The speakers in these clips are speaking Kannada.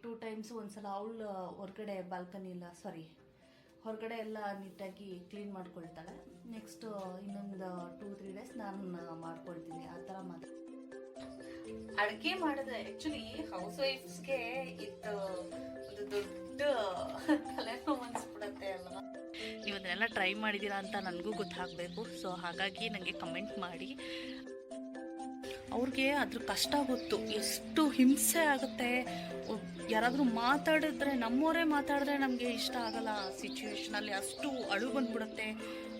2 ಟೈಮ್ಸ್ ಒಂದ್ಸಲ ಅವಳು ಹೊರಗಡೆ ಬಾಲ್ಕನಿ ಇಲ್ಲ ಹೊರಗಡೆ ಎಲ್ಲ ನೀಟಾಗಿ ಕ್ಲೀನ್ ಮಾಡ್ಕೊಳ್ತಾಳೆ. ನೆಕ್ಸ್ಟ್ ಇನ್ನೊಂದು 2-3 ಡೇಸ್ ನಾನು ಮಾಡ್ಕೊಳ್ತೀನಿ. ಆ ಥರ ಅಡುಗೆ ಮಾಡಿದ್ರೆ ಆ್ಯಕ್ಚುಲಿ ಹೌಸ್ ವೈಫ್ಸ್ಗೆ ಇದು ಒಂದು ದೊಡ್ಡ ತಲೆನೋವು ಅನಿಸ್ಬಿಡುತ್ತೆ ಅಲ್ವಾ. ನೀವು ಅದನ್ನೆಲ್ಲ ಟ್ರೈ ಮಾಡಿದ್ದೀರಾ ಅಂತ ನನಗೂ ಗೊತ್ತಾಗಬೇಕು. ಸೊ ಹಾಗಾಗಿ ನನಗೆ ಕಮೆಂಟ್ ಮಾಡಿ. ಅವ್ರಿಗೆ ಅದ್ರ ಕಷ್ಟ ಗೊತ್ತು, ಎಷ್ಟು ಹಿಂಸೆ ಆಗುತ್ತೆ. ಯಾರಾದರೂ ಮಾತಾಡಿದ್ರೆ, ನಮ್ಮವರೇ ಮಾತಾಡಿದ್ರೆ ನಮಗೆ ಇಷ್ಟ ಆಗಲ್ಲ. ಆ ಸಿಚುವೇಶನಲ್ಲಿ ಅಷ್ಟು ಅಳು ಬಂದ್ಬಿಡುತ್ತೆ.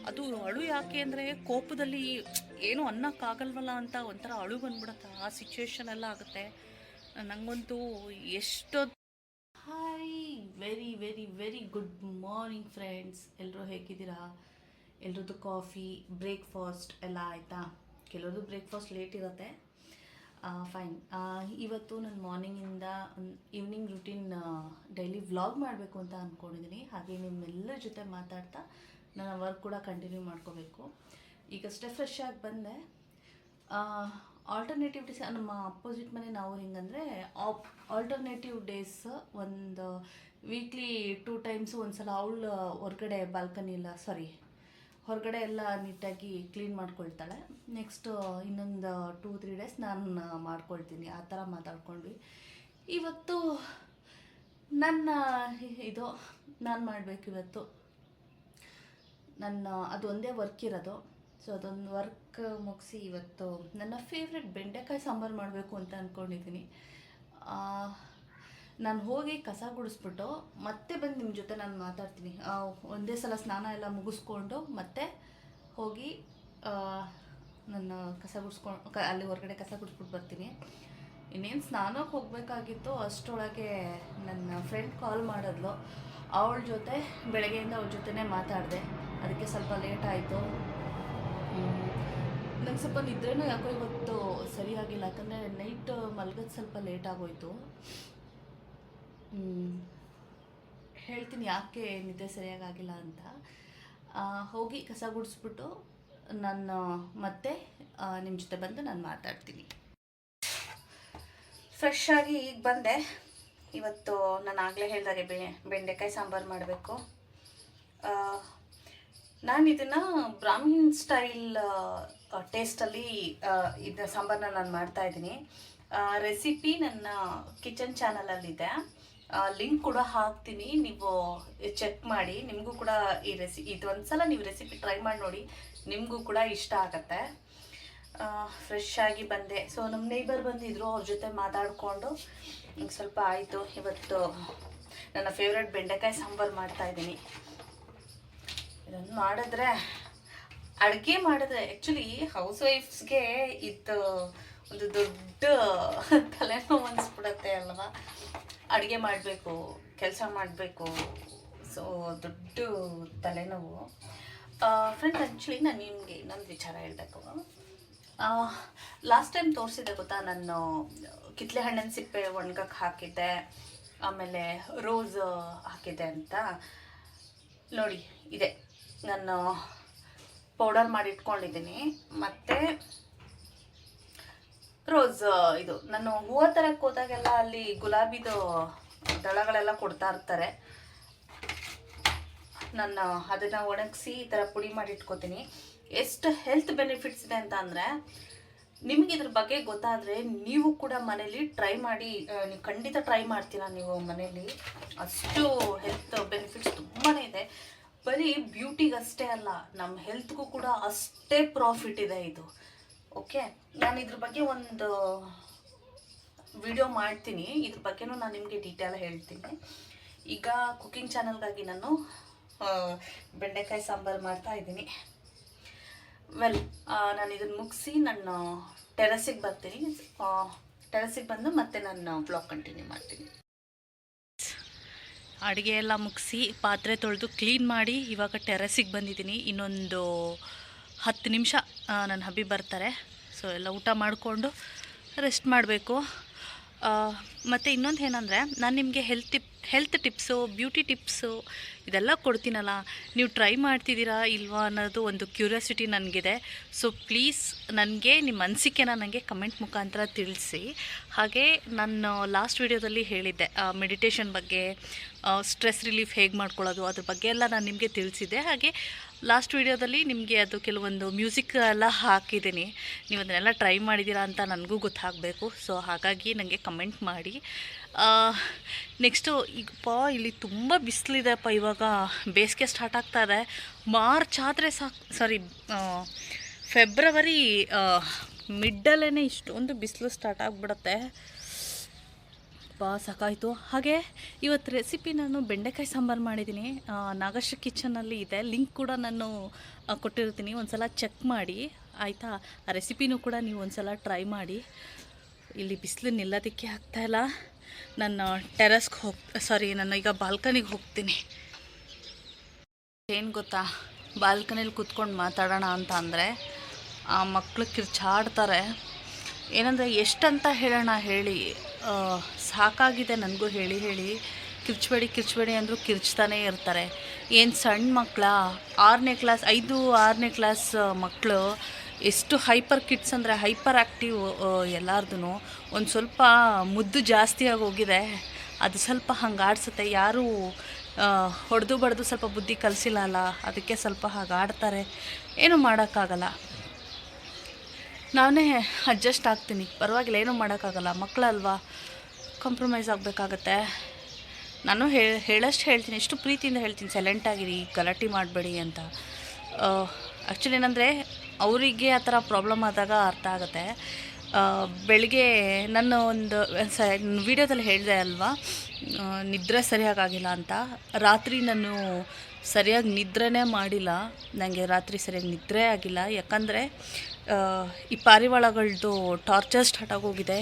ಅದು ಅಳು ಯಾಕೆ ಅಂದರೆ ಕೋಪದಲ್ಲಿ ಏನೂ ಅನ್ನೋಕ್ಕಾಗಲ್ವಲ್ಲ ಅಂತ ಒಂಥರ ಅಳು ಬಂದ್ಬಿಡುತ್ತೆ. ಆ ಸಿಚುವೇಶನ್ ಎಲ್ಲ ಆಗುತ್ತೆ. ನನಗಂತೂ ಎಷ್ಟೊತ್ತು. Hi, very very very good morning friends. ಎಲ್ಲರೂ ಹೇಗಿದ್ದೀರಾ? ಎಲ್ರದ್ದು ಕಾಫಿ, ಬ್ರೇಕ್ಫಾಸ್ಟ್ ಎಲ್ಲ ಆಯಿತಾ? ಕೆಲವ್ರದ್ದು ಬ್ರೇಕ್ಫಾಸ್ಟ್ ಲೇಟ್ ಇರುತ್ತೆ. ಫೈನ್. ಇವತ್ತು ನಾನು ಮಾರ್ನಿಂಗಿಂದ ಈವ್ನಿಂಗ್ ರುಟೀನ್ ಡೈಲಿ ವ್ಲಾಗ್ ಮಾಡಬೇಕು ಅಂತ ಅಂದ್ಕೊಂಡಿದ್ದೀನಿ. ಹಾಗೆ ನಿಮ್ಮೆಲ್ಲರ ಜೊತೆ ಮಾತಾಡ್ತಾ ನನ್ನ ವರ್ಕ್ ಕೂಡ ಕಂಟಿನ್ಯೂ ಮಾಡ್ಕೋಬೇಕು. ಈಗಷ್ಟೇ ಫ್ರೆಶ್ ಆಗಿ ಬಂದೆ. ಆಲ್ಟರ್ನೇಟಿವ್ ಡೇಸ್ ನಮ್ಮ ಅಪೋಸಿಟ್ ಮನೆ ನಾವು ಹೆಂಗಂದರೆ ಆಲ್ಟರ್ನೇಟಿವ್ ಡೇಸ್ ಒಂದು ವೀಕ್ಲಿ 2 ಟೈಮ್ಸ್ ಒಂದ್ಸಲ ಅವಳು ಹೊರಗಡೆ ಬಾಲ್ಕನಿ ಇಲ್ಲ ಹೊರಗಡೆ ಎಲ್ಲ ನೀಟಾಗಿ ಕ್ಲೀನ್ ಮಾಡ್ಕೊಳ್ತಾಳೆ. ನೆಕ್ಸ್ಟ್ ಇನ್ನೊಂದು 2-3 ಡೇಸ್ ನಾನು ಮಾಡ್ಕೊಳ್ತೀನಿ. ಆ ಥರ ಮಾತಾಡ್ಕೊಂಡ್ವಿ. ಇವತ್ತು ನಾನು ಮಾಡಬೇಕು. ಇವತ್ತು ಅದು ಒಂದೇ ವರ್ಕ್ ಇರೋದು. ಸೊ ಅದೊಂದು ವರ್ಕ್ ಮುಗಿಸಿ ಇವತ್ತು ನನ್ನ ಫೇವ್ರೆಟ್ ಬೆಂಡೆಕಾಯಿ ಸಾಂಬಾರು ಮಾಡಬೇಕು ಅಂತ ಅಂದ್ಕೊಂಡಿದ್ದೀನಿ. ನಾನು ಹೋಗಿ ಕಸ ಗುಡಿಸ್ಬಿಟ್ಟು ಮತ್ತೆ ಬಂದು ನಿಮ್ಮ ಜೊತೆ ನಾನು ಮಾತಾಡ್ತೀನಿ. ಒಂದೇ ಸಲ ಸ್ನಾನ ಎಲ್ಲ ಮುಗಿಸ್ಕೊಂಡು ಮತ್ತೆ ಹೋಗಿ ನನ್ನ ಕಸ ಗುಡಿಸ್ಕೊಂಡು ಅಲ್ಲಿ ಹೊರಗಡೆ ಕಸ ಗುಡಿಸ್ಬಿಟ್ಟು ಬರ್ತೀನಿ. ಇನ್ನೇನು ಸ್ನಾನಕ್ಕೆ ಹೋಗಬೇಕಾಗಿತ್ತು. ಅಷ್ಟರೊಳಗೆ ನನ್ನ ಫ್ರೆಂಡ್ ಕಾಲ್ ಮಾಡಿದ್ಲು. ಅವಳ ಜೊತೆ ಬೆಳಗ್ಗೆಯಿಂದ ಅವಳ ಜೊತೆನೇ ಮಾತಾಡಿದೆ. ಅದಕ್ಕೆ ಸ್ವಲ್ಪ ಲೇಟ್ ಆಯಿತು. ನಂಗೆ ಸ್ವಲ್ಪ ನಿದ್ರೆನೂ ಯಾಕೋ ಇವತ್ತು ಸರಿಯಾಗಿಲ್ಲ. ಯಾಕಂದರೆ ನೈಟ್ ಮಲಗೋದು ಸ್ವಲ್ಪ ಲೇಟ್ ಆಗೋಯ್ತು. ಹೇಳ್ತೀನಿ ಯಾಕೆ ನಿದ್ದೆ ಸರಿಯಾಗಿಲ್ಲ ಅಂತ. ಹೋಗಿ ಕಸ ಗುಡಿಸ್ಬಿಟ್ಟು ನಾನು ಮತ್ತೆ ನಿಮ್ಮ ಜೊತೆ ಬಂದು ನಾನು ಮಾತಾಡ್ತೀನಿ. ಫ್ರೆಶ್ ಆಗಿ ಈಗ ಬಂದೆ. ಇವತ್ತು ನಾನು ಆಗಲೇ ಹೇಳಿದಾಗೆ ಬೆಂಡೆಕಾಯಿ ಸಾಂಬಾರು ಮಾಡಬೇಕು. ನಾನು ಇದನ್ನು ಬ್ರಾಹ್ಮಿನ್ ಸ್ಟೈಲ್ ಟೇಸ್ಟಲ್ಲಿ ಇದು ಸಾಂಬಾರನ್ನ ನಾನು ಮಾಡ್ತಾಯಿದ್ದೀನಿ. ರೆಸಿಪಿ ನನ್ನ ಕಿಚನ್ ಚಾನಲಲ್ಲಿದೆ. ಲಿಂಕ್ ಕೂಡ ಹಾಕ್ತೀನಿ, ನೀವು ಚೆಕ್ ಮಾಡಿ. ನಿಮಗೂ ಕೂಡ ಇದು ಒಂದ್ಸಲ ನೀವು ರೆಸಿಪಿ ಟ್ರೈ ಮಾಡಿ ನೋಡಿ, ನಿಮಗೂ ಕೂಡ ಇಷ್ಟ ಆಗುತ್ತೆ. ಫ್ರೆಶ್ ಆಗಿ ಬಂದೆ. ಸೊ ನಮ್ಮ ನೇಬರ್ ಬಂದಿದ್ದರು, ಅವ್ರ ಜೊತೆ ಮಾತಾಡಿಕೊಂಡು ಈಗ ಸ್ವಲ್ಪ ಆಯಿತು. ಇವತ್ತು ನನ್ನ ಫೇವ್ರೆಟ್ ಬೆಂಡೆಕಾಯಿ ಸಾಂಬಾರು ಮಾಡ್ತಾಯಿದ್ದೀನಿ. ಇದನ್ನು ಅಡುಗೆ ಮಾಡಿದ್ರೆ ಆ್ಯಕ್ಚುಲಿ ಹೌಸ್ ವೈಫ್ಸ್ಗೆ ಇದು ಒಂದು ದೊಡ್ಡ ತಲೆನೋವು ಅನಿಸ್ಬಿಡುತ್ತೆ ಅಲ್ವಾ. ಅಡುಗೆ ಮಾಡಬೇಕು, ಕೆಲಸ ಮಾಡಬೇಕು. ಸೊ ದೊಡ್ಡ ತಲೆನೋವು. ಫ್ರೆಂಡ್, ಆ್ಯಕ್ಚುಲಿ ನಾನು ನಿಮಗೆ ಇನ್ನೊಂದು ವಿಚಾರ ಹೇಳಬೇಕು. ಲಾಸ್ಟ್ ಟೈಮ್ ತೋರಿಸಿದ್ದೆ ಗೊತ್ತಾ, ನಾನು ಕಿತ್ತಳೆ ಹಣ್ಣಿನ ಸಿಪ್ಪೆ ಒಣಗಕ್ಕೆ ಹಾಕಿದ್ದೆ, ಆಮೇಲೆ ರೋಸ್ ಹಾಕಿದ್ದೆ ಅಂತ. ನೋಡಿ, ಇದೆ ನಾನು ಪೌಡರ್ ಮಾಡಿ ಇಟ್ಕೊಂಡಿದ್ದೀನಿ. ಮತ್ತು ರೋಸ್, ಇದು ನಾನು ಹೂವು ತರಕ್ಕೆ ಹೋದಾಗೆಲ್ಲ ಅಲ್ಲಿ ಗುಲಾಬಿದು ದಳಗಳೆಲ್ಲ ಕೊಡ್ತಾ ಇರ್ತಾರೆ. ನಾನು ಅದನ್ನು ಒಣಗಿಸಿ ಈ ಥರ ಪುಡಿ ಮಾಡಿ ಇಟ್ಕೋತೀನಿ. ಎಷ್ಟು ಹೆಲ್ತ್ ಬೆನಿಫಿಟ್ಸ್ ಇದೆ ಅಂತ ಅಂದರೆ, ನಿಮಗೆ ಇದ್ರ ಬಗ್ಗೆ ಗೊತ್ತಾದರೆ ನೀವು ಕೂಡ ಮನೇಲಿ ಟ್ರೈ ಮಾಡಿ. ನೀವು ಖಂಡಿತ ಟ್ರೈ ಮಾಡ್ತೀರಾ ನೀವು ಮನೇಲಿ. ಅಷ್ಟು ಹೆಲ್ತ್ ಬೆನಿಫಿಟ್ಸ್ ತುಂಬಾ ಇದೆ. ಬರೀ ಬ್ಯೂಟಿಗಷ್ಟೇ ಅಲ್ಲ, ನಮ್ಮ ಹೆಲ್ತ್ಗೂ ಕೂಡ ಅಷ್ಟೇ ಪ್ರಾಫಿಟ್ ಇದೆ ಇದು. ಓಕೆ, ನಾನು ಇದ್ರ ಬಗ್ಗೆ ಒಂದು ವಿಡಿಯೋ ಮಾಡ್ತೀನಿ. ಇದ್ರ ಬಗ್ಗೆನೂ ನಾನು ನಿಮಗೆ ಡೀಟೇಲ್ ಹೇಳ್ತೀನಿ. ಈಗ ಕುಕ್ಕಿಂಗ್ ಚಾನಲ್ಗಾಗಿ ನಾನು ಬೆಂಡೆಕಾಯಿ ಸಾಂಬಾರು ಮಾಡ್ತಾಯಿದ್ದೀನಿ. ನಾನು ಇದನ್ನು ಮುಗಿಸಿ ನಾನು ಟೆರಸಿಗೆ ಬರ್ತೀನಿ. ಟೆರಸಿಗೆ ಬಂದು ಮತ್ತೆ ನಾನು ಬ್ಲಾಗ್ ಕಂಟಿನ್ಯೂ ಮಾಡ್ತೀನಿ. ಅಡುಗೆ ಎಲ್ಲ ಮುಗಿಸಿ ಪಾತ್ರೆ ತೊಳೆದು ಕ್ಲೀನ್ ಮಾಡಿ ಇವಾಗ ಟೆರಸಿಗೆ ಬಂದಿದ್ದೀನಿ. ಇನ್ನೊಂದು 10 ನಿಮಿಷ ನನ್ನ ಹಬ್ಬಿ ಬರ್ತಾರೆ. ಸೊ ಎಲ್ಲ ಊಟ ಮಾಡಿಕೊಂಡು ರೆಸ್ಟ್ ಮಾಡಬೇಕು. ಮತ್ತು ಇನ್ನೊಂದು ಏನಂದರೆ ನಾನು ನಿಮಗೆ ಹೆಲ್ತ್ ಟಿಪ್ಸು, ಬ್ಯೂಟಿ ಟಿಪ್ಸು ಇದೆಲ್ಲ ಕೊಡ್ತೀನಲ್ಲ, ನೀವು ಟ್ರೈ ಮಾಡ್ತಿದ್ದೀರಾ ಇಲ್ವಾ ಅನ್ನೋದು ಒಂದು ಕ್ಯೂರಿಯಾಸಿಟಿ ನನಗಿದೆ. ಸೊ ಪ್ಲೀಸ್ ನನಗೆ ನಿಮ್ಮ ಅನಿಸಿಕೆನ ನನಗೆ ಕಮೆಂಟ್ ಮುಖಾಂತರ ತಿಳಿಸಿ. ಹಾಗೆ ನಾನು ಲಾಸ್ಟ್ ವಿಡಿಯೋದಲ್ಲಿ ಹೇಳಿದ್ದೆ ಮೆಡಿಟೇಷನ್ ಬಗ್ಗೆ, ಸ್ಟ್ರೆಸ್ ರಿಲೀಫ್ ಹೇಗೆ ಮಾಡ್ಕೊಳ್ಳೋದು ಅದ್ರ ಬಗ್ಗೆ ಎಲ್ಲ ನಾನು ನಿಮಗೆ ತಿಳಿಸಿದ್ದೆ. ಹಾಗೆ ಲಾಸ್ಟ್ ವಿಡಿಯೋದಲ್ಲಿ ನಿಮಗೆ ಅದು ಕೆಲವೊಂದು ಮ್ಯೂಸಿಕ್ ಎಲ್ಲ ಹಾಕಿದ್ದೀನಿ. ನೀವು ಅದನ್ನೆಲ್ಲ ಟ್ರೈ ಮಾಡಿದ್ದೀರಾ ಅಂತ ನನಗೂ ಗೊತ್ತಾಗಬೇಕು. ಸೊ ಹಾಗಾಗಿ ನನಗೆ ಕಮೆಂಟ್ ಮಾಡಿ. ನೆಕ್ಸ್ಟು ಈಗ ಇಲ್ಲಿ ತುಂಬ ಬಿಸಿಲಿದೆಪ್ಪ. ಇವಾಗ ಬೇಸಿಗೆ ಸ್ಟಾರ್ಟ್ ಆಗ್ತಾಯಿದೆ. ಮಾರ್ಚ್ ಆದರೆ ಫೆಬ್ರವರಿ ಮಿಡ್ಡಲ್ಲೇ ಇಷ್ಟೊಂದು ಬಿಸಿಲು ಸ್ಟಾರ್ಟ್ ಆಗಿಬಿಡುತ್ತೆ. ಸಾಕಾಯಿತು. ಹಾಗೆ ಇವತ್ತು ರೆಸಿಪಿ ನಾನು ಬೆಂಡೆಕಾಯಿ ಸಾಂಬಾರು ಮಾಡಿದ್ದೀನಿ. ನಾಗಶ್ರೀ ಕಿಚನಲ್ಲಿ ಇದೆ, ಲಿಂಕ್ ಕೂಡ ನಾನು ಕೊಟ್ಟಿರ್ತೀನಿ, ಒಂದು ಸಲ ಚೆಕ್ ಮಾಡಿ ಆಯಿತಾ. ಆ ರೆಸಿಪಿನೂ ಕೂಡ ನೀವು ಒಂದು ಸಲ ಟ್ರೈ ಮಾಡಿ. ಇಲ್ಲಿ ಬಿಸಿಲು ನಿಲ್ಲೋದಕ್ಕೆ ಆಗ್ತಾಯಿಲ್ಲ. ನಾನು ಟೆರಸ್ಗೆ ನಾನು ಈಗ ಬಾಲ್ಕನಿಗೆ ಹೋಗ್ತೀನಿ. ಏನು ಗೊತ್ತಾ, ಬಾಲ್ಕನಿಲಿ ಕೂತ್ಕೊಂಡು ಮಾತಾಡೋಣ ಅಂತ ಅಂದರೆ ಆ ಮಕ್ಕಳು ಕಿರ್ಚಾಡ್ತಾರೆ. ಏನಂದರೆ ಎಷ್ಟಂತ ಹೇಳೋಣ ಹೇಳಿ, ಸಾಕಾಗಿದೆ ನನಗೂ ಹೇಳಿ ಕಿರ್ಚಬೇಡಿ ಅಂದರೂ ಕಿರ್ಚ್ತಾನೇ ಇರ್ತಾರೆ. ಏನು ಸಣ್ಣ ಮಕ್ಕಳ 6ನೇ ಕ್ಲಾಸ್ 5-6ನೇ ಕ್ಲಾಸ್ ಮಕ್ಕಳು ಎಷ್ಟು ಹೈಪರ್ ಕಿಡ್ಸ್ ಅಂದರೆ ಹೈಪರ್ ಆ್ಯಕ್ಟಿವ್. ಎಲ್ಲಾರ್ದು ಒಂದು ಸ್ವಲ್ಪ ಮುದ್ದು ಜಾಸ್ತಿಯಾಗಿ ಹೋಗಿದೆ. ಅದು ಸ್ವಲ್ಪ ಹಂಗೆ ಆಡಿಸುತ್ತೆ. ಯಾರೂ ಹೊಡೆದು ಬಡ್ದು ಸ್ವಲ್ಪ ಬುದ್ಧಿ ಕಲಿಸಿಲ್ಲ ಅಲ್ಲ, ಅದಕ್ಕೆ ಸ್ವಲ್ಪ ಹಾಗೆ ಆಡ್ತಾರೆ. ಏನೂ ಮಾಡೋಕ್ಕಾಗಲ್ಲ, ನಾನೇ ಅಡ್ಜಸ್ಟ್ ಆಗ್ತೀನಿ, ಪರವಾಗಿಲ್ಲ, ಏನೂ ಮಾಡೋಕ್ಕಾಗಲ್ಲ. ಮಕ್ಕಳಲ್ವಾ, ಕಾಂಪ್ರಮೈಸ್ ಆಗಬೇಕಾಗತ್ತೆ. ನಾನು ಹೇಳಷ್ಟು ಹೇಳ್ತೀನಿ, ಎಷ್ಟು ಪ್ರೀತಿಯಿಂದ ಹೇಳ್ತೀನಿ, ಸೈಲೆಂಟಾಗಿರಿ, ಗಲಾಟೆ ಮಾಡಬೇಡಿ ಅಂತ. ಆ್ಯಕ್ಚುಲಿ ಏನಂದರೆ ಅವರಿಗೆ ಆ ಥರ ಪ್ರಾಬ್ಲಮ್ ಆದಾಗ ಅರ್ಥ ಆಗುತ್ತೆ. ಬೆಳಿಗ್ಗೆ ನಾನು ಒಂದು ವಿಡಿಯೋದಲ್ಲಿ ಹೇಳಿದೆ ಅಲ್ವಾ, ನಿದ್ರೆ ಸರಿಯಾಗಿಲ್ಲ ಅಂತ. ರಾತ್ರಿ ನಾನು ಸರಿಯಾಗಿ ನಿದ್ರೆನೇ ಮಾಡಿಲ್ಲ. ನನಗೆ ರಾತ್ರಿ ಸರಿಯಾಗಿ ನಿದ್ರೆ ಆಗಿಲ್ಲ. ಯಾಕಂದರೆ ಈ ಪಾರಿವಾಳಗಳದ್ದು ಟಾರ್ಚರ್ ಸ್ಟಾರ್ಟ್ ಆಗೋಗಿದೆ.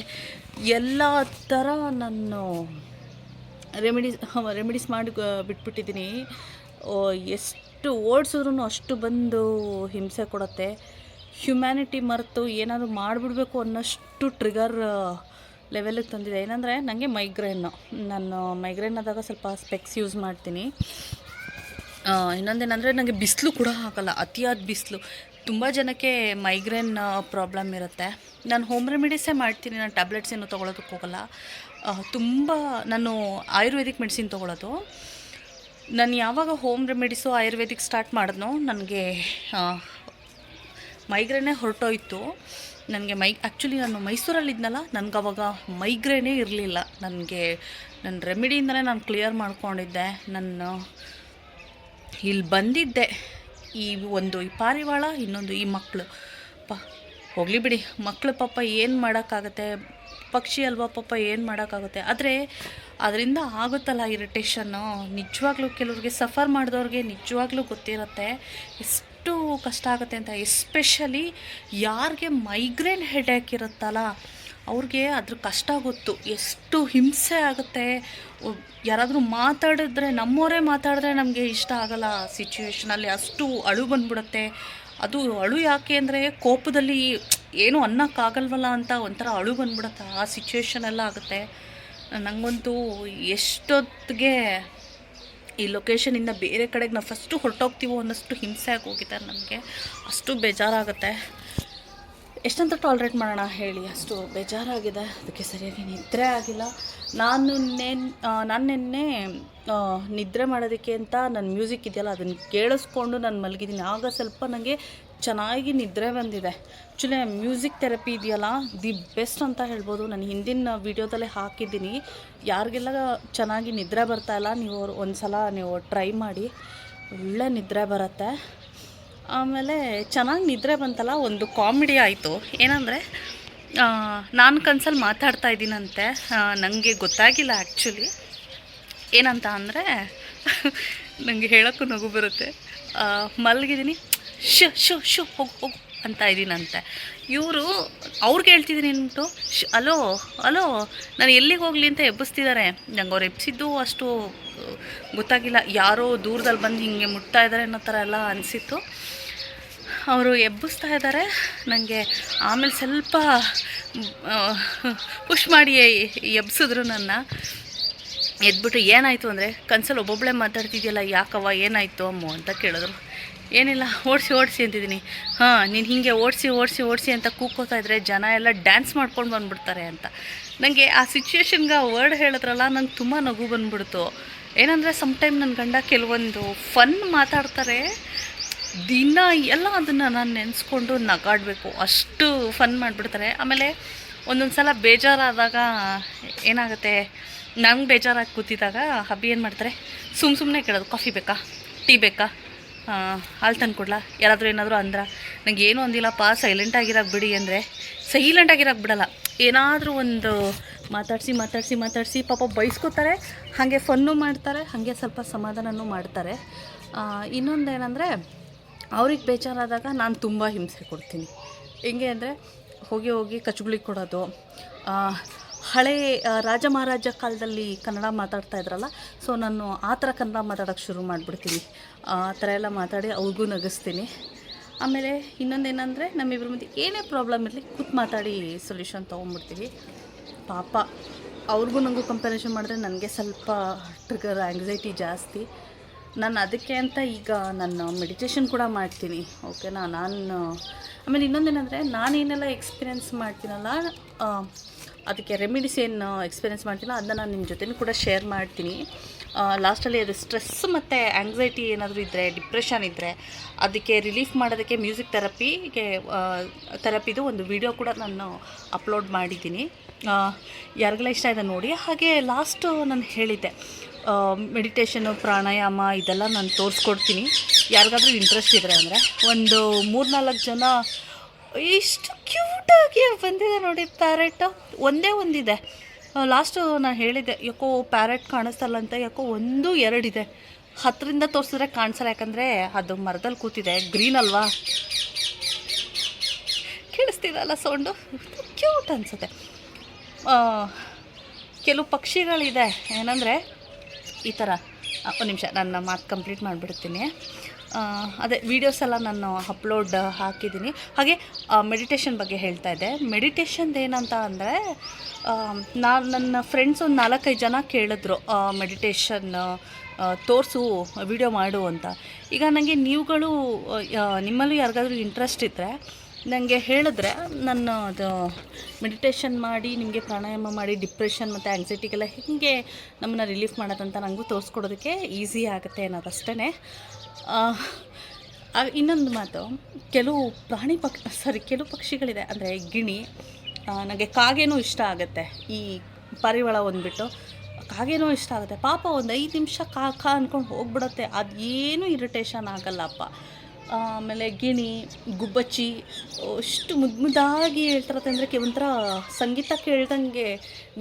ಎಲ್ಲ ಥರ ನಾನು ರೆಮಿಡೀಸ್ ಮಾಡಿ ಬಿಟ್ಬಿಟ್ಟಿದ್ದೀನಿ. ಎಷ್ಟು ಓಡಿಸಿದ್ರೂ ಅಷ್ಟು ಬಂದು ಹಿಂಸೆ ಕೊಡುತ್ತೆ. ಹ್ಯುಮ್ಯಾನಿಟಿ ಮರೆತು ಏನಾದರೂ ಮಾಡಿಬಿಡ್ಬೇಕು ಅನ್ನೋಷ್ಟು ಟ್ರಿಗರ್ ಲೆವೆಲಿಗೆ ತಂದಿದೆ. ಏನಂದರೆ ನನಗೆ ನಾನು ಮೈಗ್ರೇನ್ ಆದಾಗ ಸ್ವಲ್ಪ ಸ್ಪೆಕ್ಸ್ ಯೂಸ್ ಮಾಡ್ತೀನಿ. ಇನ್ನೊಂದೇನೆಂದರೆ ನನಗೆ ಬಿಸಿಲು ಕೂಡ ಆಗಲ್ಲ, ಅತಿಯಾದ ಬಿಸಿಲು. ತುಂಬ ಜನಕ್ಕೆ ಮೈಗ್ರೇನ್ ಪ್ರಾಬ್ಲಮ್ ಇರುತ್ತೆ. ನಾನು ಹೋಮ್ ರೆಮಿಡೀಸೇ ಮಾಡ್ತೀನಿ, ನಾನು ಟ್ಯಾಬ್ಲೆಟ್ಸ್ ಏನು ತೊಗೊಳೋದಕ್ಕೆ ಹೋಗಲ್ಲ. ನಾನು ಆಯುರ್ವೇದಿಕ್ ಮೆಡಿಸಿನ್ ತೊಗೊಳೋದು. ನಾನು ಯಾವಾಗ ಹೋಮ್ ರೆಮಿಡೀಸು ಆಯುರ್ವೇದಿಕ್ ಸ್ಟಾರ್ಟ್ ಮಾಡಿದ್ನೋ ನನಗೆ ಮೈಗ್ರೇನೇ ಹೊರಟೋಯ್ತು. ನನಗೆ ಆ್ಯಕ್ಚುಲಿ ನಾನು ಮೈಸೂರಲ್ಲಿದ್ನಲ್ಲ, ನನಗೆ ಅವಾಗ ಮೈಗ್ರೇನೇ ಇರಲಿಲ್ಲ. ನನ್ನ ರೆಮಿಡಿಯಿಂದಲೇ ನಾನು ಕ್ಲಿಯರ್ ಮಾಡ್ಕೊಂಡಿದ್ದೆ. ಇಲ್ಲಿ ಬಂದಿದ್ದೆ ಈ ಪಾರಿವಾಳ, ಇನ್ನೊಂದು ಈ ಮಕ್ಕಳು. ಹೋಗಲಿ ಬಿಡಿ, ಮಕ್ಕಳು ಪಾಪ ಏನು ಮಾಡೋಕ್ಕಾಗತ್ತೆ, ಪಕ್ಷಿ ಅಲ್ವಾ ಪಾಪ, ಏನು ಮಾಡೋಕ್ಕಾಗುತ್ತೆ. ಆದರೆ ಅದರಿಂದ ಆಗುತ್ತಲ್ಲ ಇರಿಟೇಷನ್ನು, ನಿಜವಾಗ್ಲೂ ಕೆಲವ್ರಿಗೆ ಸಫರ್ ಮಾಡಿದವ್ರಿಗೆ ನಿಜವಾಗ್ಲೂ ಗೊತ್ತಿರುತ್ತೆ ಎಷ್ಟು ಕಷ್ಟ ಆಗುತ್ತೆ ಅಂತ. ಎಸ್ಪೆಷಲಿ ಯಾರಿಗೆ ಮೈಗ್ರೇನ್ ಹೆಡೇಕ್ ಇರುತ್ತಲ್ಲ ಅವ್ರಿಗೆ ಅದ್ರ ಕಷ್ಟ ಗೊತ್ತು, ಎಷ್ಟು ಹಿಂಸೆ ಆಗುತ್ತೆ. ಯಾರಾದರೂ ಮಾತಾಡಿದ್ರೆ, ನಮ್ಮವರೇ ಮಾತಾಡಿದ್ರೆ ನಮಗೆ ಇಷ್ಟ ಆಗಲ್ಲ ಸಿಚುವೇಷನಲ್ಲಿ, ಅಷ್ಟು ಅಳು ಬಂದ್ಬಿಡುತ್ತೆ. ಅದು ಅಳು ಯಾಕೆ ಅಂದರೆ ಕೋಪದಲ್ಲಿ ಏನೂ ಅನ್ನೋಕ್ಕಾಗಲ್ವಲ್ಲ ಅಂತ ಒಂಥರ ಅಳು ಬಂದ್ಬಿಡುತ್ತೆ. ಆ ಸಿಚುವೇಷನೆಲ್ಲ ಆಗುತ್ತೆ. ನನಗಂತೂ ಎಷ್ಟೊತ್ತಿಗೆ ಈ ಲೊಕೇಶನಿಂದ ಬೇರೆ ಕಡೆಗೆ ನಾವು ಫಸ್ಟು ಹೊರಟೋಗ್ತೀವೋ ಅನ್ನೋಷ್ಟು ಹಿಂಸೆ ಆಗಿ ಹೋಗಿದ್ದಾರೆ ನನಗೆ. ಅಷ್ಟು ಬೇಜಾರಾಗುತ್ತೆ. ಎಷ್ಟಂತ ಟಾಲ್ರೇಟ್ ಮಾಡೋಣ ಹೇಳಿ, ಅಷ್ಟು ಬೇಜಾರಾಗಿದೆ. ಅದಕ್ಕೆ ಸರಿಯಾಗಿ ನಿದ್ರೆ ಆಗಿಲ್ಲ. ನಾನು ನಿನ್ನೆ ನಿದ್ರೆ ಮಾಡೋದಕ್ಕೆ ಅಂತ ನನ್ನ ಮ್ಯೂಸಿಕ್ ಇದೆಯಲ್ಲ ಅದನ್ನು ಕೇಳಿಸ್ಕೊಂಡು ನಾನು ಮಲಗಿದ್ದೀನಿ. ಆಗ ಸ್ವಲ್ಪ ನನಗೆ ಚೆನ್ನಾಗಿ ನಿದ್ರೆ ಬಂದಿದೆ. ಆ್ಯಕ್ಚುಲಿ ಮ್ಯೂಸಿಕ್ ಥೆರಪಿ ಇದೆಯಲ್ಲ, ದಿ ಬೆಸ್ಟ್ ಅಂತ ಹೇಳ್ಬೋದು. ನಾನು ಹಿಂದಿನ ವೀಡಿಯೋದಲ್ಲೇ ಹಾಕಿದ್ದೀನಿ. ಯಾರಿಗೆಲ್ಲ ಚೆನ್ನಾಗಿ ನಿದ್ರೆ ಬರ್ತಾಯಿಲ್ಲ, ಒಂದು ಸಲ ನೀವು ಟ್ರೈ ಮಾಡಿ, ಒಳ್ಳೆ ನಿದ್ರೆ ಬರುತ್ತೆ. ಆಮೇಲೆ ಚೆನ್ನಾಗಿ ನಿದ್ರೆ ಬಂತಲ್ಲ, ಒಂದು ಕಾಮಿಡಿ ಆಯಿತು. ಏನಂದರೆ ನಾನು ಕನ್ಸಲ್ಲಿ ಮಾತಾಡ್ತಾ ಇದ್ದೀನಂತೆ, ನನಗೆ ಗೊತ್ತಾಗಿಲ್ಲ ಆ್ಯಕ್ಚುಲಿ. ಏನಂತ ಅಂದರೆ ನನಗೆ ಹೇಳೋಕ್ಕೂ ನಗು ಬರುತ್ತೆ. ಮಲಗಿದ್ದೀನಿ, ಶು ಹೋಗು ಅಂತ ಇದ್ದೀನಂತೆ. ಅವ್ರಿಗೆ ಹೇಳ್ತಿದ್ದೀನಿ ಅಂದ್ಬಿಟ್ಟು ಅಲೋ ನಾನು ಎಲ್ಲಿಗೆ ಹೋಗಲಿ ಅಂತ ಎಬ್ಬಿಸ್ತಿದ್ದಾರೆ. ನಂಗೆ ಅವ್ರು ಎಬ್ಬಿಸಿದ್ದು ಅಷ್ಟು ಗೊತ್ತಾಗಿಲ್ಲ. ಯಾರೋ ದೂರದಲ್ಲಿ ಬಂದು ಹಿಂಗೆ ಮುಟ್ತಾ ಇದ್ದಾರೆ ಅನ್ನೋ ಥರ ಎಲ್ಲ ಅನಿಸಿತ್ತು. ಅವರು ಎಬ್ಬಿಸ್ತಾ ಇದ್ದಾರೆ ನನಗೆ. ಆಮೇಲೆ ಸ್ವಲ್ಪ ಪುಷ್ ಮಾಡಿ ಎಬ್ಸಿದ್ರು ನನ್ನ. ಎದ್ಬಿಟ್ಟು ಏನಾಯಿತು ಅಂದರೆ ಕನ್ಸಲ್ಲಿ ಒಬ್ಬೊಬ್ಬಳೇ ಮಾತಾಡ್ತಿದ್ಯಲ್ಲ, ಯಾಕವ್ವ ಏನಾಯಿತು ಅಮ್ಮು ಅಂತ ಕೇಳಿದ್ರು. ಏನಿಲ್ಲ, ಓಡಿಸಿ ಅಂತಿದ್ದೀನಿ. ಹಾಂ, ನೀನು ಹೀಗೆ ಓಡಿಸಿ ಅಂತ ಕೂಗ್ಕೋತಾ ಇದ್ರೆ ಜನ ಎಲ್ಲ ಡ್ಯಾನ್ಸ್ ಮಾಡ್ಕೊಂಡು ಬಂದುಬಿಡ್ತಾರೆ ಅಂತ. ನನಗೆ ಆ ಸಿಚುವೇಶನ್ಗೆ ಆ ವರ್ಡ್ ಹೇಳಿದ್ರಲ್ಲ, ನಂಗೆ ತುಂಬ ನಗು ಬಂದುಬಿಡ್ತು. ಏನಂದರೆ ಸಮ್ಟೈಮ್ ನನ್ನ ಗಂಡ ಕೆಲವೊಂದು ಫನ್ ಮಾತಾಡ್ತಾರೆ, ದಿನ ಎಲ್ಲ ಅದನ್ನು ನಾನು ನೆನೆಸ್ಕೊಂಡು ನಗಾಡಬೇಕು, ಅಷ್ಟು ಫನ್ ಮಾಡಿಬಿಡ್ತಾರೆ. ಆಮೇಲೆ ಒಂದೊಂದು ಸಲ ಬೇಜಾರಾದಾಗ ಏನಾಗುತ್ತೆ, ನಂಗೆ ಬೇಜಾರಾಗಿ ಕೂತಿದ್ದಾಗ ಹಬ್ಬಿ ಏನು ಮಾಡ್ತಾರೆ, ಸುಮ್ಮನೆ ಕೇಳೋದು, ಕಾಫಿ ಬೇಕಾ, ಟೀ ಬೇಕಾ, ಹಾಲು ತಂದು ಕೊಡ್ಲಾ, ಯಾರಾದರೂ ಏನಾದರೂ ಅಂದ್ರೆ ನನಗೆ ಏನೂ ಅಂದಿಲ್ಲಪ್ಪ, ಸೈಲೆಂಟಾಗಿರೋಕೆ ಬಿಡಿ ಅಂದರೆ ಸೈಲೆಂಟಾಗಿರೋಕೆ ಬಿಡಲ್ಲ. ಏನಾದರೂ ಒಂದು ಮಾತಾಡಿಸಿ ಪಾಪ ಬೈಸ್ಕೋತಾರೆ, ಹಾಗೆ ಫನ್ನು ಮಾಡ್ತಾರೆ, ಹಾಗೆ ಸ್ವಲ್ಪ ಸಮಾಧಾನನೂ ಮಾಡ್ತಾರೆ. ಇನ್ನೊಂದೇನೆಂದರೆ ಅವ್ರಿಗೆ ಬೇಜಾರಾದಾಗ ನಾನು ತುಂಬ ಹಿಂಸೆ ಕೊಡ್ತೀನಿ. ಹೆಂಗೆ ಅಂದರೆ ಹೋಗಿ ಕಚ್ಚುಗಳಿಗೆ ಕೊಡೋದು. ಹಳೆ ರಾಜ ಮಹಾರಾಜ ಕಾಲದಲ್ಲಿ ಕನ್ನಡ ಮಾತಾಡ್ತಾ ಇದ್ರಲ್ಲ, ಸೊ ನಾನು ಆ ಥರ ಕನ್ನಡ ಮಾತಾಡೋಕ್ಕೆ ಶುರು ಮಾಡಿಬಿಡ್ತೀನಿ. ಆ ಥರ ಎಲ್ಲ ಮಾತಾಡಿ ಅವ್ರಿಗೂ ನಗಿಸ್ತೀನಿ. ಆಮೇಲೆ ಇನ್ನೊಂದೇನೆಂದರೆ ನಮ್ಮಿಬ್ಬರ ಮಧ್ಯೆ ಏನೇ ಪ್ರಾಬ್ಲಮ್ ಇರಲಿ ಕೂತು ಮಾತಾಡಿ ಸೊಲ್ಯೂಷನ್ ತೊಗೊಂಡ್ಬಿಡ್ತೀವಿ. ಪಾಪ ಅವ್ರಿಗೂ ನನಗೂ ಕಂಪ್ಯಾರಿಸನ್ ಮಾಡಿದ್ರೆ ನನಗೆ ಸ್ವಲ್ಪ ಟ್ರಿಗರ್ ಆ್ಯಂಗ್ಸೈಟಿ ಜಾಸ್ತಿ. ನಾನು ಅದಕ್ಕೆ ಅಂತ ಈಗ ನಾನು ಮೆಡಿಟೇಷನ್ ಕೂಡ ಮಾಡ್ತೀನಿ, ಓಕೆನಾ. ಆಮೇಲೆ ಇನ್ನೊಂದೇನೆಂದರೆ ನಾನೇನೆಲ್ಲ ಎಕ್ಸ್ಪೀರಿಯೆನ್ಸ್ ಮಾಡ್ತೀನಲ್ಲ, ಅದಕ್ಕೆ ರೆಮಿಡೀಸ್ ಏನು ಎಕ್ಸ್ಪೀರಿಯೆನ್ಸ್ ಮಾಡ್ತೀನೋ ಅದನ್ನ ನಾನು ನಿಮ್ಮ ಜೊತೆನೂ ಕೂಡ ಶೇರ್ ಮಾಡ್ತೀನಿ. ಲಾಸ್ಟಲ್ಲಿ ಅದು ಸ್ಟ್ರೆಸ್ ಮತ್ತು ಆ್ಯಂಗ್ಸೈಟಿ ಏನಾದರೂ ಇದ್ದರೆ, ಡಿಪ್ರೆಷನ್ ಇದ್ದರೆ ಅದಕ್ಕೆ ರಿಲೀಫ್ ಮಾಡೋದಕ್ಕೆ ಮ್ಯೂಸಿಕ್ ಥೆರಪಿದು ಒಂದು ವಿಡಿಯೋ ಕೂಡ ನಾನು ಅಪ್ಲೋಡ್ ಮಾಡಿದ್ದೀನಿ. ಯಾರಿಗೆಲ್ಲ ಇಷ್ಟ ಇದೆ ನೋಡಿ. ಹಾಗೆ ಲಾಸ್ಟು ನಾನು ಹೇಳಿದ್ದೆ, ಮೆಡಿಟೇಷನು, ಪ್ರಾಣಾಯಾಮ ಇದೆಲ್ಲ ನಾನು ತೋರಿಸ್ಕೊಡ್ತೀನಿ, ಯಾರಿಗಾದ್ರೂ ಇಂಟ್ರೆಸ್ಟ್ ಇದ್ದರೆ ಅಂದರೆ. ಒಂದು 3-4 ಜನ ಇಷ್ಟು ಕ್ಯೂಟಾಗಿ ಬಂದಿದೆ ನೋಡಿ ಪ್ಯಾರೆಟ್. ಒಂದೇ ಒಂದಿದೆ. ಲಾಸ್ಟು ನಾನು ಹೇಳಿದ್ದೆ, ಯಾಕೋ ಪ್ಯಾರೆಟ್ ಕಾಣಿಸ್ತಲ್ಲ ಅಂತ, ಯಾಕೋ 1-2 ಇದೆ. ಹತ್ತಿರಿಂದ ತೋರಿಸಿದ್ರೆ ಕಾಣಿಸಲ್ಲ, ಯಾಕಂದರೆ ಅದು ಮರದಲ್ಲಿ ಕೂತಿದೆ, ಗ್ರೀನ್ ಅಲ್ವಾ. ಕೇಳಿಸ್ತಿದಲ್ಲ ಸೌಂಡು, ಕ್ಯೂಟ್ ಅನಿಸುತ್ತೆ. ಕೆಲವು ಪಕ್ಷಿಗಳಿದೆ, ಏನಂದರೆ ಈ ಥರ. ಒಂದು ನಿಮಿಷ, ನನ್ನ ಮಾತು ಕಂಪ್ಲೀಟ್ ಮಾಡಿಬಿಡ್ತೀನಿ. ಅದೇ ವೀಡಿಯೋಸ್ ಎಲ್ಲ ನಾನು ಅಪ್ಲೋಡ್ ಹಾಕಿದ್ದೀನಿ. ಹಾಗೆ ಮೆಡಿಟೇಷನ್ ಬಗ್ಗೆ ಹೇಳ್ತಾ ಇದ್ದೆ. ಮೆಡಿಟೇಷನ್ದು ಏನಂತ ಅಂದರೆ, ನನ್ನ ಫ್ರೆಂಡ್ಸ್ ಒಂದು 4-5 ಜನ ಕೇಳಿದ್ರು ಮೆಡಿಟೇಷನ್ ತೋರಿಸು, ವಿಡಿಯೋ ಮಾಡು ಅಂತ. ಈಗ ನನಗೆ ನೀವುಗಳು ನಿಮ್ಮಲ್ಲೂ ಯಾರಿಗಾದ್ರೂ ಇಂಟ್ರೆಸ್ಟ್ ಇದ್ದರೆ ನನಗೆ ಹೇಳಿದ್ರೆ, ನಾನು ಅದು ಮೆಡಿಟೇಷನ್ ಮಾಡಿ ನಿಮಗೆ ಪ್ರಾಣಾಯಾಮ ಮಾಡಿ ಡಿಪ್ರೆಷನ್ ಮತ್ತು ಆ್ಯಂಗ್ಸೈಟಿಗೆಲ್ಲ ಹೇಗೆ ನಮ್ಮನ್ನು ರಿಲೀಫ್ ಮಾಡೋದಂತ ನನಗೂ ತೋರಿಸ್ಕೊಡೋದಕ್ಕೆ ಈಸಿ ಆಗುತ್ತೆ ಅನ್ನೋದಷ್ಟೇ. ಇನ್ನೊಂದು ಮಾತು, ಕೆಲವು ಕೆಲವು ಪಕ್ಷಿಗಳಿದೆ, ಅಂದರೆ ಗಿಣಿ, ನನಗೆ ಕಾಗೇನೂ ಇಷ್ಟ ಆಗುತ್ತೆ. ಈ ಪಾರಿವಾಳ ಒಂದುಬಿಟ್ಟು ಕಾಗೇನೂ ಇಷ್ಟ ಆಗುತ್ತೆ. ಪಾಪ ಒಂದು 5 ನಿಮಿಷ ಕಾ ಅಂದ್ಕೊಂಡು ಹೋಗ್ಬಿಡುತ್ತೆ, ಅದೇನೂ ಇರಿಟೇಷನ್ ಆಗಲ್ಲಪ್ಪ. ಆಮೇಲೆ ಗಿಣಿ, ಗುಬ್ಬಚ್ಚಿ ಅಷ್ಟು ಮುದ್ದಾಗಿ ಹೇಳ್ತಿರತ್ತೆ, ಅಂದರೆ ಒಂಥರ ಸಂಗೀತ ಕೇಳ್ದಂಗೆ,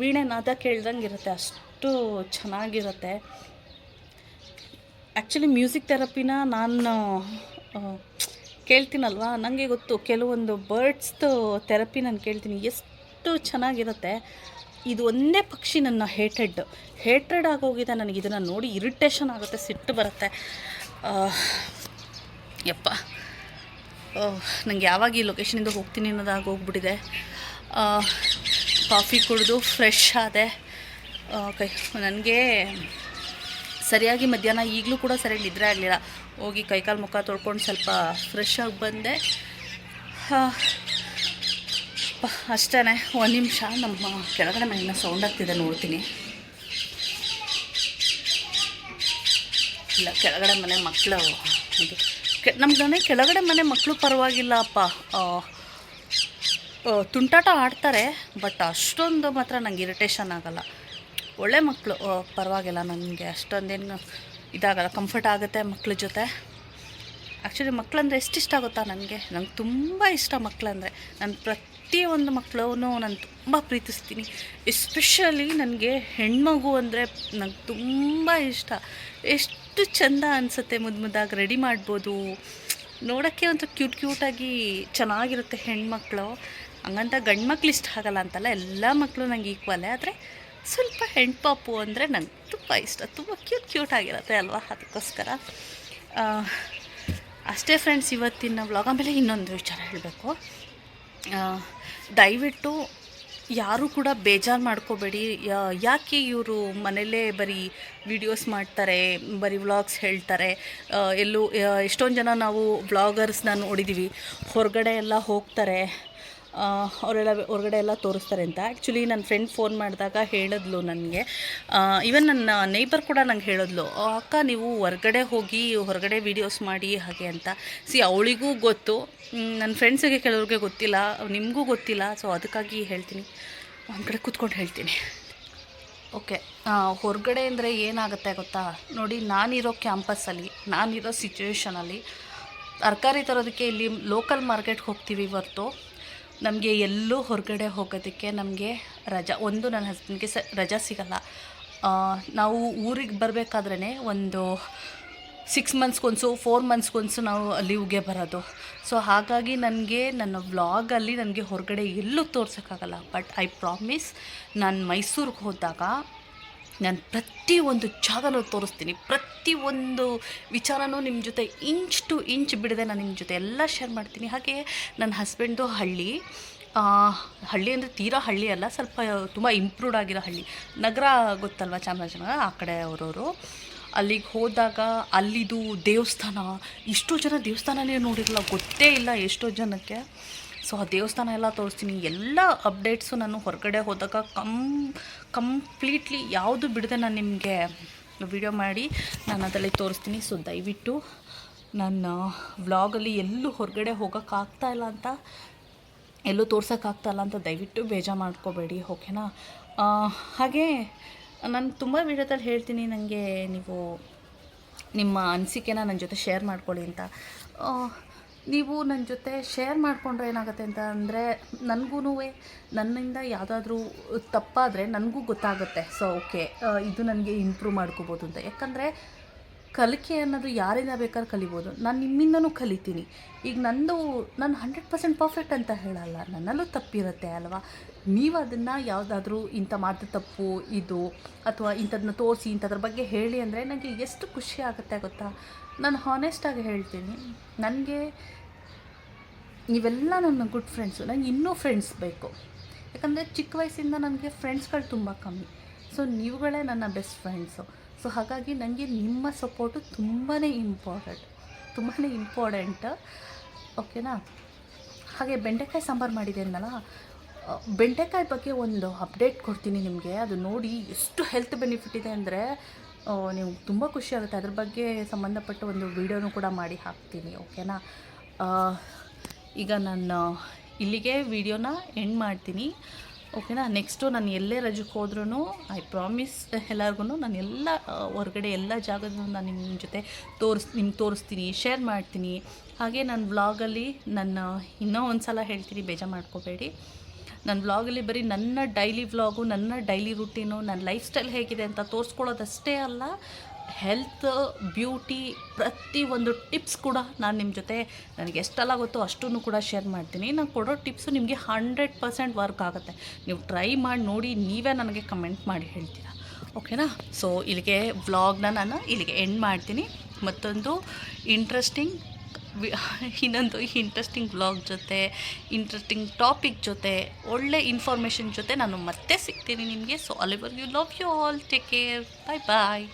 ವೀಣೆ ನಾದ ಕೇಳ್ದಂಗೆ ಇರುತ್ತೆ, ಅಷ್ಟು ಚೆನ್ನಾಗಿರುತ್ತೆ. ಆ್ಯಕ್ಚುಲಿ ಮ್ಯೂಸಿಕ್ ಥೆರಪಿನ ನಾನು ಕೇಳ್ತೀನಲ್ವ, ನನಗೆ ಗೊತ್ತು. ಕೆಲವೊಂದು ಬರ್ಡ್ಸ್ದು ಥೆರಪಿ ನಾನು ಕೇಳ್ತೀನಿ, ಎಷ್ಟು ಚೆನ್ನಾಗಿರುತ್ತೆ. ಇದು ಒಂದೇ ಪಕ್ಷಿ ನನ್ನ ಹೇಟ್ರೆಡ್ ಆಗೋಗಿದೆ. ನನಗೆ ಇದನ್ನು ನೋಡಿ ಇರಿಟೇಷನ್ ಆಗುತ್ತೆ, ಸಿಟ್ಟು ಬರುತ್ತೆ. ಯಪ್ಪ, ನನಗೆ ಯಾವಾಗ ಈ ಲೊಕೇಶನಿಂದ ಹೋಗ್ತೀನಿ ಅನ್ನೋದಾಗಿ ಹೋಗ್ಬಿಟ್ಟಿದೆ. ಕಾಫಿ ಕುಡಿದು ಫ್ರೆಶ್ ಆದೆ. ನನಗೆ ಸರಿಯಾಗಿ ಮಧ್ಯಾಹ್ನ ಈಗಲೂ ಕೂಡ ಸರಿಯಾಗಿ ನಿದ್ರೆ ಆಗಲಿಲ್ಲ. ಹೋಗಿ ಕೈಕಾಲು ಮುಖ ತೊಳ್ಕೊಂಡು ಸ್ವಲ್ಪ ಫ್ರೆಶ್ ಆಗಿ ಬಂದೆ. ಅಷ್ಟೇ. 1 ನಿಮಿಷ, ನಮ್ಮ ಕೆಳಗಡೆ ಮನೆಯಿಂದ ಸೌಂಡ್ ಆಗ್ತಿದೆ, ನೋಡ್ತೀನಿ. ಇಲ್ಲ, ಕೆಳಗಡೆ ಮನೆ ಮಕ್ಕಳು, ನಮ್ಮ ಮನೆ ಕೆಳಗಡೆ ಮನೆ ಮಕ್ಕಳು ಪರವಾಗಿಲ್ಲ ಅಪ್ಪ, ತುಂಟಾಟ ಆಡ್ತಾರೆ, ಬಟ್ ಅಷ್ಟೊಂದು ಮಾತ್ರ ನಂಗೆ ಇರಿಟೇಷನ್ ಆಗಲ್ಲ. ಒಳ್ಳೆ ಮಕ್ಕಳು, ಪರವಾಗಿಲ್ಲ, ನನಗೆ ಅಷ್ಟೊಂದೇನು ಇದಾಗಲ್ಲ, ಕಂಫರ್ಟ್ ಆಗುತ್ತೆ ಮಕ್ಳ ಜೊತೆ. ಆ್ಯಕ್ಚುಲಿ ಮಕ್ಕಳಂದರೆ ಎಷ್ಟು ಇಷ್ಟ ಆಗುತ್ತಾ ನನಗೆ ತುಂಬ ಇಷ್ಟ ಮಕ್ಕಳಂದರೆ. ನಾನು ಪ್ರತಿಯೊಂದು ಮಕ್ಕಳೂ ನಾನು ತುಂಬ ಪ್ರೀತಿಸ್ತೀನಿ. ಎಸ್ಪೆಷಲಿ ನನಗೆ ಹೆಣ್ಮಗು ಅಂದರೆ ನಂಗೆ ತುಂಬ ಇಷ್ಟ. ಎಷ್ಟು ಚೆಂದ ಅನಿಸುತ್ತೆ, ಮುದ್ದಾಗಿ ರೆಡಿ ಮಾಡ್ಬೋದು, ನೋಡೋಕ್ಕೆ ಒಂಥರ ಕ್ಯೂಟಾಗಿ ಚೆನ್ನಾಗಿರುತ್ತೆ ಹೆಣ್ಮಕ್ಳು. ಹಂಗಂತ ಗಂಡು ಮಕ್ಳು ಇಷ್ಟ ಆಗಲ್ಲ ಅಂತಲ್ಲ, ಎಲ್ಲ ಮಕ್ಕಳು ನಂಗೆ ಈಕ್ವಲೇ. ಆದರೆ ಸ್ವಲ್ಪ ಹೆಣ್ಪಾಪು ಅಂದರೆ ನಂಗೆ ತುಂಬ ಇಷ್ಟ, ತುಂಬ ಕ್ಯೂಟ್ ಆಗಿರುತ್ತೆ ಅಲ್ವಾ, ಅದಕ್ಕೋಸ್ಕರ. ಅಷ್ಟೇ ಫ್ರೆಂಡ್ಸ್ ಇವತ್ತಿನ ವ್ಲಾಗ್. ಆಮೇಲೆ ಇನ್ನೊಂದು ವಿಚಾರ ಹೇಳಬೇಕು, ದಯವಿಟ್ಟು ಯಾರೂ ಕೂಡ ಬೇಜಾರು ಮಾಡ್ಕೋಬೇಡಿ. ಯಾಕೆ ಇವರು ಮನೆಯಲ್ಲೇ ಬರೀ ವಿಡಿಯೋಸ್ ಮಾಡ್ತಾರೆ, ಬರೀ ವ್ಲಾಗ್ಸ್ ಹೇಳ್ತಾರೆ, ಎಷ್ಟೊಂದು ಜನ ನಾವು ವ್ಲಾಗರ್ಸ್ನ ನೋಡಿದ್ದೀವಿ ಹೊರಗಡೆ ಎಲ್ಲ ಹೋಗ್ತಾರೆ, ಅವರೆಲ್ಲ ಹೊರಗಡೆ ಎಲ್ಲ ತೋರಿಸ್ತಾರೆ ಅಂತ. ಆ್ಯಕ್ಚುಲಿ ನನ್ನ ಫ್ರೆಂಡ್ ಫೋನ್ ಮಾಡಿದಾಗ ಹೇಳಿದ್ಲು ನನಗೆ, ಈವನ್ ನನ್ನ ನೇಬರ್ ಕೂಡ ನಂಗೆ ಹೇಳಿದ್ಲು, ಅಕ್ಕ ನೀವು ಹೊರಗಡೆ ವೀಡಿಯೋಸ್ ಮಾಡಿ ಹಾಗೆ ಅಂತ. ಅವಳಿಗೂ ಗೊತ್ತು, ನನ್ನ ಫ್ರೆಂಡ್ಸಿಗೆ ಕೆಲವ್ರಿಗೆ ಗೊತ್ತಿಲ್ಲ, ನಿಮಗೂ ಗೊತ್ತಿಲ್ಲ. ಸೊ ಅದಕ್ಕಾಗಿ ಹೇಳ್ತೀನಿ, ಒಂದು ಕಡೆ ಕೂತ್ಕೊಂಡು ಹೇಳ್ತೀನಿ. ಓಕೆ, ಹೊರಗಡೆ ಅಂದರೆ ಏನಾಗುತ್ತೆ ಗೊತ್ತಾ ನೋಡಿ, ನಾನಿರೋ ಕ್ಯಾಂಪಸ್ಸಲ್ಲಿ, ನಾನಿರೋ ಸಿಚುವೇಷನಲ್ಲಿ ತರಕಾರಿ ತರೋದಕ್ಕೆ ಇಲ್ಲಿ ಲೋಕಲ್ ಮಾರ್ಕೆಟ್ಗೆ ಹೋಗ್ತೀವಿ ಹೊರ್ತು ನಮಗೆ ಎಲ್ಲೂ ಹೊರಗಡೆ ಹೋಗೋದಕ್ಕೆ ನಮಗೆ ನನ್ನ ಹಸ್ಬೆಂಡ್ಗೆ ರಜಾ ಸಿಗಲ್ಲ. ನಾವು ಊರಿಗೆ ಬರಬೇಕಾದ್ರೇ ಒಂದು 6 ಮಂತ್ಸ್ಗೊಂದು 4 ಮಂತ್ಸ್ಗೊಂದು ನಾವು ಲೀವ್ಗೆ ಬರೋದು. ಸೊ ಹಾಗಾಗಿ ನನಗೆ ನನ್ನ ವ್ಲಾಗಲ್ಲಿ ನನಗೆ ಹೊರಗಡೆ ಎಲ್ಲೂ ತೋರ್ಸೋಕ್ಕಾಗಲ್ಲ. ಬಟ್ ಐ ಪ್ರಾಮಿಸ್, ನಾನು ಮೈಸೂರಿಗೆ ಹೋದಾಗ ನಾನು ಪ್ರತಿಯೊಂದು ಜಾಗನೂ ತೋರಿಸ್ತೀನಿ, ಪ್ರತಿಯೊಂದು ವಿಚಾರನೂ ನಿಮ್ಮ ಜೊತೆ ಇಂಚ್ ಟು ಇಂಚ್ ಬಿಡದೆ ನಾನು ನಿಮ್ಮ ಜೊತೆ ಎಲ್ಲ ಶೇರ್ ಮಾಡ್ತೀನಿ. ಹಾಗೆ ನನ್ನ ಹಸ್ಬೆಂಡು ಹಳ್ಳಿ ಅಂದರೆ ತೀರಾ ಹಳ್ಳಿ ಅಲ್ಲ, ಸ್ವಲ್ಪ ತುಂಬ ಇಂಪ್ರೂವ್ಡ್ ಆಗಿರೋ ಹಳ್ಳಿ. ನಗರ ಗೊತ್ತಲ್ವ, ಚಾಮರಾಜನಗರ ಆ ಕಡೆ ಅವರವರು. ಅಲ್ಲಿಗೆ ಹೋದಾಗ ಅಲ್ಲಿದು ದೇವಸ್ಥಾನ, ಇಷ್ಟೋ ಜನ ದೇವಸ್ಥಾನನೇ ನೋಡಿರಲ್ಲ, ಗೊತ್ತೇ ಇಲ್ಲ ಎಷ್ಟೋ ಜನಕ್ಕೆ. ಸೊ ಆ ದೇವಸ್ಥಾನ ಎಲ್ಲ ತೋರಿಸ್ತೀನಿ. ಎಲ್ಲ ಅಪ್ಡೇಟ್ಸು ನಾನು ಹೊರಗಡೆ ಹೋದಾಗ ಕಂಪ್ಲೀಟ್ಲಿ ಯಾವುದು ಬಿಡದೆ ನಾನು ನಿಮಗೆ ವಿಡಿಯೋ ಮಾಡಿ ನಾನು ಅದರಲ್ಲಿ ತೋರಿಸ್ತೀನಿ. ಸೊ ದಯವಿಟ್ಟು ನನ್ನ ವ್ಲಾಗಲ್ಲಿ ಎಲ್ಲೂ ಹೊರಗಡೆ ಹೋಗೋಕ್ಕಾಗ್ತಾಯಿಲ್ಲ ಅಂತ, ಎಲ್ಲೂ ತೋರ್ಸೋಕ್ಕಾಗ್ತಾಯಿಲ್ಲ ಅಂತ ದಯವಿಟ್ಟು ಬೇಜಾರು ಮಾಡ್ಕೋಬೇಡಿ, ಓಕೆನಾ. ಹಾಗೆ ನಾನು ತುಂಬ ವಿಡಿಯೋದಲ್ಲಿ ಹೇಳ್ತೀನಿ, ನನಗೆ ನೀವು ನಿಮ್ಮ ಅನಿಸಿಕೆನ ನನ್ನ ಜೊತೆ ಶೇರ್ ಮಾಡ್ಕೊಳ್ಳಿ ಅಂತ. ನೀವು ನನ್ನ ಜೊತೆ ಶೇರ್ ಮಾಡಿಕೊಂಡ್ರೆ ಏನಾಗುತ್ತೆ ಅಂತ ಅಂದರೆ, ನನಗೂ ನನ್ನಿಂದ ಯಾವುದಾದ್ರೂ ತಪ್ಪಾದರೆ ನನಗೂ ಗೊತ್ತಾಗುತ್ತೆ. ಸೊ ಓಕೆ, ಇದು ನನಗೆ ಇಂಪ್ರೂವ್ ಮಾಡ್ಕೋಬೋದು ಅಂತ. ಯಾಕಂದರೆ ಕಲಿಕೆ ಅನ್ನೋದು ಯಾರಿಂದ ಬೇಕಾದ್ರೂ ಕಲಿಬೋದು. ನಾನು ನಿಮ್ಮಿಂದನೂ ಕಲಿತೀನಿ. ಈಗ ನಾನು 100% ಪರ್ಫೆಕ್ಟ್ ಅಂತ ಹೇಳಲ್ಲ, ನನ್ನಲ್ಲೂ ತಪ್ಪಿರುತ್ತೆ ಅಲ್ವಾ. ನೀವು ಅದನ್ನು ಯಾವುದಾದ್ರೂ ಇಂಥ ಮಾಡಿದ ತಪ್ಪು ಇದು ಅಥವಾ ಇಂಥದನ್ನ ತೋರಿಸಿ ಇಂಥದ್ರ ಬಗ್ಗೆ ಹೇಳಿ ಅಂದರೆ ನನಗೆ ಎಷ್ಟು ಖುಷಿ ಆಗುತ್ತೆ ಗೊತ್ತಾ. ನಾನು ಹಾನೆಸ್ಟಾಗಿ ಹೇಳ್ತೀನಿ, ನನಗೆ ನೀವೆಲ್ಲ ನನ್ನ ಗುಡ್ ಫ್ರೆಂಡ್ಸು. ನನಗೆ ಇನ್ನೂ ಫ್ರೆಂಡ್ಸ್ ಬೇಕು, ಯಾಕಂದರೆ ಚಿಕ್ಕ ವಯಸ್ಸಿಂದ ನನಗೆ ಫ್ರೆಂಡ್ಸ್ಗಳು ತುಂಬ ಕಮ್ಮಿ. ಸೊ ನೀವುಗಳೇ ನನ್ನ ಬೆಸ್ಟ್ ಫ್ರೆಂಡ್ಸು. ಸೊ ಹಾಗಾಗಿ ನನಗೆ ನಿಮ್ಮ ಸಪೋರ್ಟು ತುಂಬಾ ಇಂಪಾರ್ಟೆಂಟ್, ಓಕೆನಾ. ಹಾಗೆ ಬೆಂಡೆಕಾಯಿ ಸಾಂಬಾರು ಮಾಡಿದೆ ಅನ್ನಲ್ಲ, ಬೆಂಡೆಕಾಯಿ ಬಗ್ಗೆ ಒಂದು ಅಪ್ಡೇಟ್ ಕೊಡ್ತೀನಿ ನಿಮಗೆ. ಅದು ನೋಡಿ ಎಷ್ಟು ಹೆಲ್ತ್ ಬೆನಿಫಿಟ್ ಇದೆ ಅಂದರೆ ನೀವು ತುಂಬ ಖುಷಿಯಾಗುತ್ತೆ. ಅದ್ರ ಬಗ್ಗೆ ಸಂಬಂಧಪಟ್ಟ ಒಂದು ವೀಡಿಯೋನೂ ಕೂಡ ಮಾಡಿ ಹಾಕ್ತೀನಿ, ಓಕೆನಾ. ಈಗ ನಾನು ಇಲ್ಲಿಗೆ ವೀಡಿಯೋನ ಎಂಡ್ ಮಾಡ್ತೀನಿ, ಓಕೆನಾ. ನೆಕ್ಸ್ಟು ನಾನು ಎಲ್ಲೇ ರಜಕ್ಕೆ ಹೋದ್ರೂ ಐ ಪ್ರಾಮಿಸ್ ಎಲ್ಲರಿಗೂ ನಾನು ಎಲ್ಲ ಹೊರಗಡೆ ಎಲ್ಲ ಜಾಗದೂ ನಾನು ನಿಮ್ಮ ಜೊತೆ ತೋರಿಸ್ತೀನಿ, ಶೇರ್ ಮಾಡ್ತೀನಿ. ಹಾಗೆ ನನ್ನ ವ್ಲಾಗಲ್ಲಿ ಇನ್ನೂ ಒಂದು ಸಲ ಹೇಳ್ತೀನಿ, ಬೇಜಾರು ಮಾಡ್ಕೋಬೇಡಿ. ನನ್ನ ವ್ಲಾಗಲ್ಲಿ ಬರೀ ನನ್ನ ಡೈಲಿ ವ್ಲಾಗು, ನನ್ನ ಡೈಲಿ ರುಟೀನು, ನನ್ನ ಲೈಫ್ ಸ್ಟೈಲ್ ಹೇಗಿದೆ ಅಂತ ತೋರಿಸ್ಕೊಳ್ಳೋದಷ್ಟೇ ಅಲ್ಲ, ಹೆಲ್ತ್, ಬ್ಯೂಟಿ, ಪ್ರತಿಯೊಂದು ಟಿಪ್ಸ್ ಕೂಡ ನಾನು ನಿಮ್ಮ ಜೊತೆ ನನಗೆ ಎಷ್ಟೆಲ್ಲ ಗೊತ್ತೋ ಅಷ್ಟನ್ನು ಕೂಡ ಶೇರ್ ಮಾಡ್ತೀನಿ. ನಾನು ಕೊಡೋ ಟಿಪ್ಸು ನಿಮಗೆ 100% ವರ್ಕ್ ಆಗುತ್ತೆ. ನೀವು ಟ್ರೈ ಮಾಡಿ ನೋಡಿ, ನೀವೇ ನನಗೆ ಕಮೆಂಟ್ ಮಾಡಿ ಹೇಳ್ತೀರಾ, ಓಕೆನಾ. ಸೊ ಇಲ್ಲಿಗೆ ವ್ಲಾಗ್ನ ನಾನು ಇಲ್ಲಿಗೆ ಎಂಡ್ ಮಾಡ್ತೀನಿ. ಮತ್ತೊಂದು ಇನ್ನೊಂದು ಇಂಟ್ರೆಸ್ಟಿಂಗ್ ವ್ಲಾಗ್ ಜೊತೆ, ಇಂಟ್ರೆಸ್ಟಿಂಗ್ ಟಾಪಿಕ್ ಜೊತೆ, ಒಳ್ಳೆ ಇನ್ಫಾರ್ಮೇಷನ್ ಜೊತೆ ನಾನು ಮತ್ತೆ ಸಿಗ್ತೀನಿ ನಿಮಗೆ. ಸೊ ಅಲ್ಲಿವರೆಗೂ love you all, take care, bye bye.